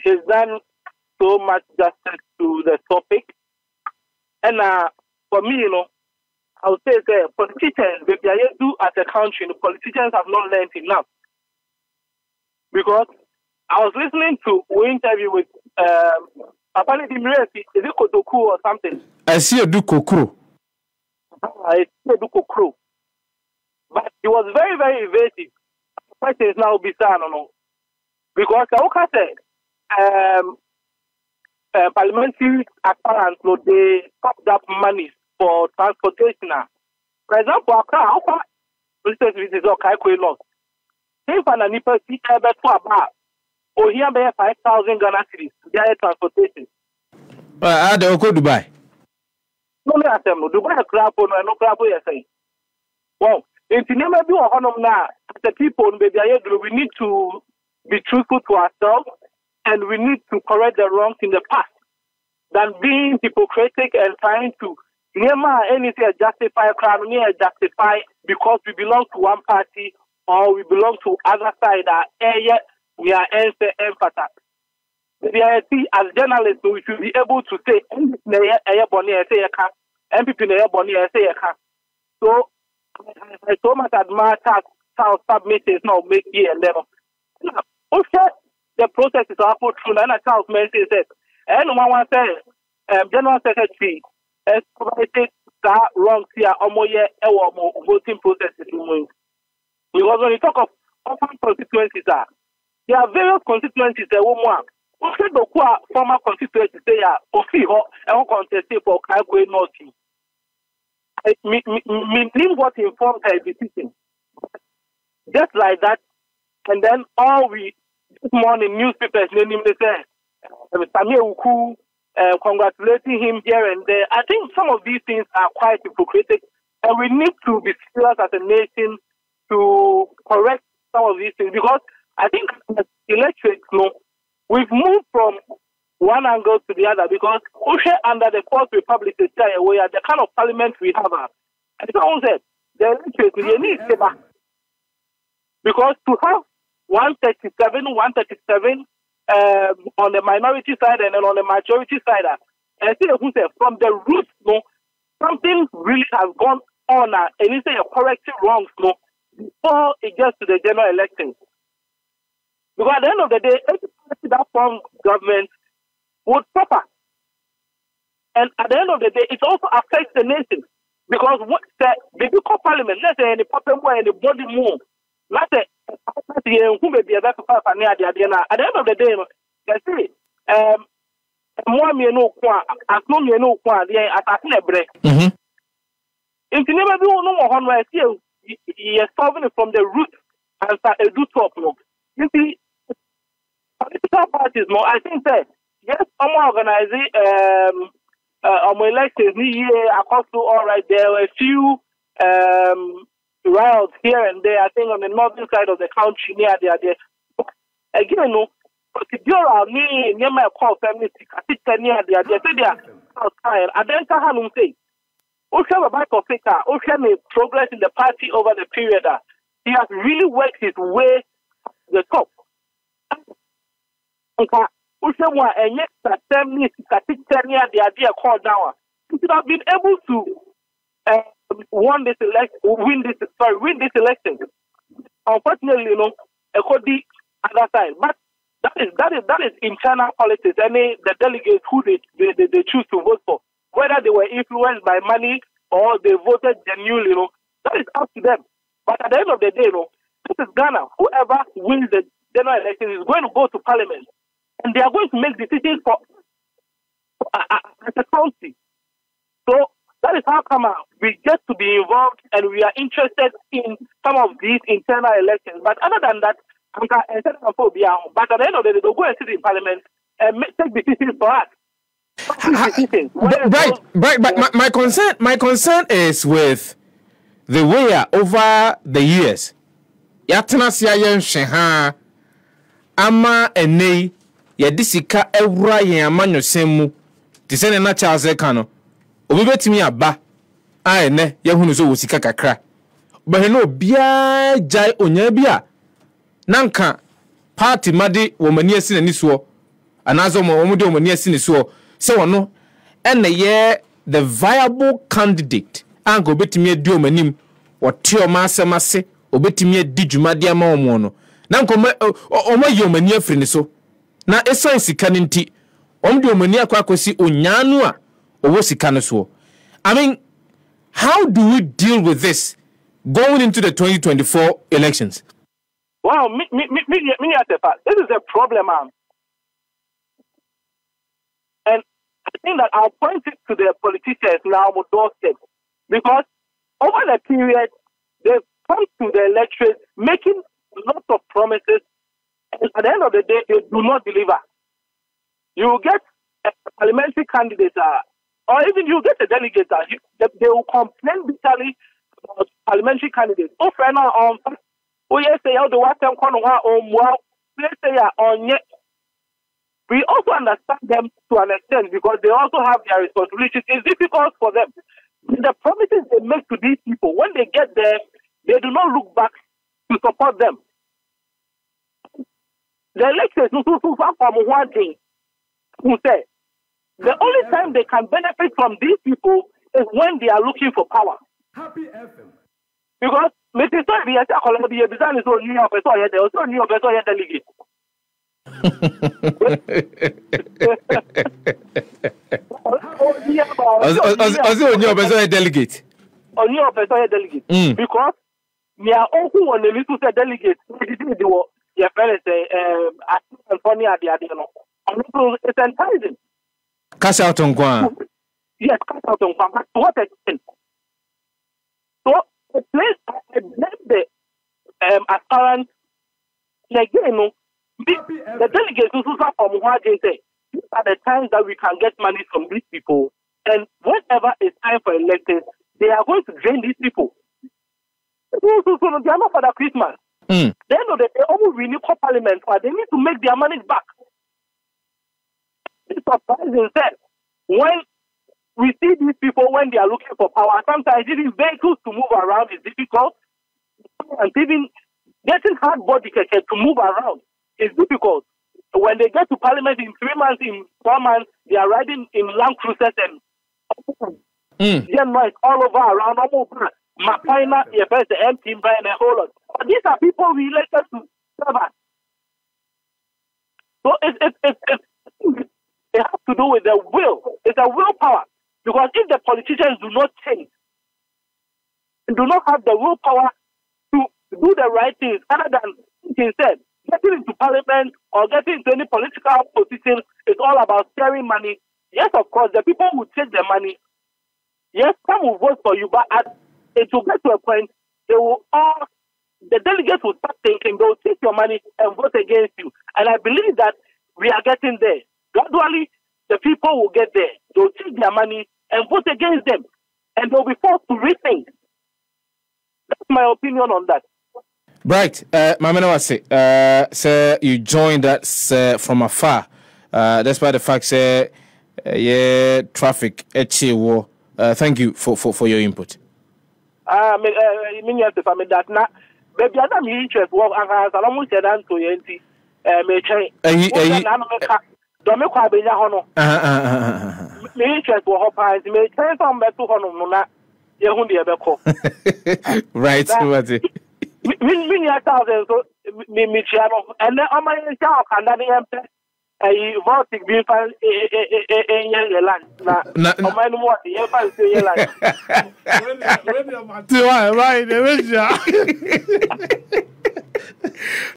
he's done so much justice to the topic. And for me, I would say that politicians, they do as a country, the politicians have not learned enough. Because I was listening to an interview with apparently is it Kotoku or something? I see a Dukokro. I see a Dukokro. But he was very, very evasive. The question is now bizarre, no? Because Oka said, parliamentary apparent, they popped up money for transportation. For example, Accra, this is okay, loss. If an Nipa see ever to about, or here by 5,000 Ghana cedis, their transportation. I don't go Dubai. No, Dubai, crap, no crap, you're saying. Well, if you never do a honor now, the people, we need to be truthful to ourselves and we need to correct the wrongs in the past than being hypocritical and trying to never anything justify crime, justify because we belong to one party or we belong to other side. We are emphatic. As journalists, we should be able to say MPP so I so much admire how submitters now make here and then. The process is all put through, and a child mentions it. And one says, General Secretary, has provided that wrong here, voting process is moving. Because when you talk of orphan constituencies, there are various constituencies that one. Former constituencies say, and contest for Kagwe North. Mean what informed her decision. Just like that, and then all this morning newspapers naming Samir Uku, congratulating him here and there. I think some of these things are quite hypocritical, and we need to be serious as a nation to correct some of these things because I think as electorates, we've moved from one angle to the other because under the Fourth Republic, the kind of parliament we have, and someone said the electorates they need to back because to have 137 on the minority side and then on the majority side, and see who said from the roots, something really has gone on, and it's a corrective wrongs, before it gets to the general election. Because at the end of the day, every party that forms government would suffer. And at the end of the day, it also affects the nation. Because what the Biko Parliament, let's say any problem where any body move, let's say who may be a better at the end of the day, let's say more me no qua, as no me no qua, the attacking a break. If you never do no one where he is solving it from the root and start a do top. You see, political parties, I think that yes, I'm organizing elections across all right. There were a few riots here and there. I think on the northern side of the country near there. Again, me near my call family. I think near there. They say they are outside. I then can say, about Africa, progress in the party over the period. He has really worked his way to the top. And yet, the idea called down. He should have been able to win this election. Unfortunately, it could be other side. But that is internal politics. The delegates who they choose to vote for, whether they were influenced by money or they voted genuinely, that is up to them. But at the end of the day, this is Ghana. Whoever wins the general election is going to go to parliament. And they are going to make decisions for as a country. So that is how come we get to be involved and we are interested in some of these internal elections. But other than that, but at the end of the day, they'll go and sit in parliament and take decisions for us. Right. My concern is with the way over the years. Yatana siya sheha ama ene yadisika ewura yen amanyo semu tisene na Charles Ekano obi betimi aba a ene yehunu so wosika kakra baheno obia jai onya bia nanka party made wo mani asi nani so anazo mo de omani asini so se wono ene ye the viable candidate ango betimi adi omanim wote o ma asemase obetimi adi dwumade ama omo no na nko omo ye omani afiri ni so na esan sika nti omde omani akwakosi onyanu a owo sika no so. I mean, how do we deal with this going into the 2024 elections? Wow, this is a problem, man. And I think that I'll point it to the politicians now on doorstep, because over the period they come to the electorate making lots of promises, and at the end of the day they do not deliver. You will get a parliamentary candidate, or even you get a delegate, they will complain bitterly about parliamentary candidates. Oh, friend, yes, they are the one we also understand them to an extent because they also have their responsibilities. It's difficult for them. The promises they make to these people, when they get there, they do not look back to support them. The electors from one thing who say the only time they can benefit from these people is when they are looking for power. Happy FM. Because delegate. Delegate. Because we are all who want to say delegate. Your friend say, it's enticing. Cash out on Guam. Yes, cash out on Guam. To what extent? So, the place I blame the apparent again, the delegates who suffer from what they say, these are the times that we can get money from these people, and whenever it's time for elections, they are going to drain these people. So they are not for the Christmas. Then they almost renew parliament, but they need to make their money back. It's surprising that when we see these people when they are looking for power, sometimes even vehicles to move around is difficult, and even getting hard body to move around is difficult. When they get to parliament in 3 months, in 4 months, they are riding in Land Cruisers and noise all over around. Mapaina, the MP, and a whole lot. But these are people we elected to serve us. So it has to do with the will. It's a willpower. Because if the politicians do not change, do not have the willpower to do the right things, other than instead getting into parliament or getting into any political position, it's all about sharing money. Yes, of course, the people will take the money. Yes, some will vote for you, but it will get to a point, the delegates will start thinking, they will take your money and vote against you. And I believe that we are getting there. Gradually, the people will get there. They will take their money and vote against them. And they will be forced to rethink. That's my opinion on that. Bright, Mamena Wase, sir, you joined us from afar. Despite the fact, sir, traffic, thank you for your input. Baby, I don't interest. Well, I almost said that to you. Don't make quite be hono. Me interest will hop eyes. Me turn some back to hono. Right, what's it? Me, 1,000 so me channel, and then on my job, and then a voting be found in your land. Now, my what you find your land. Right,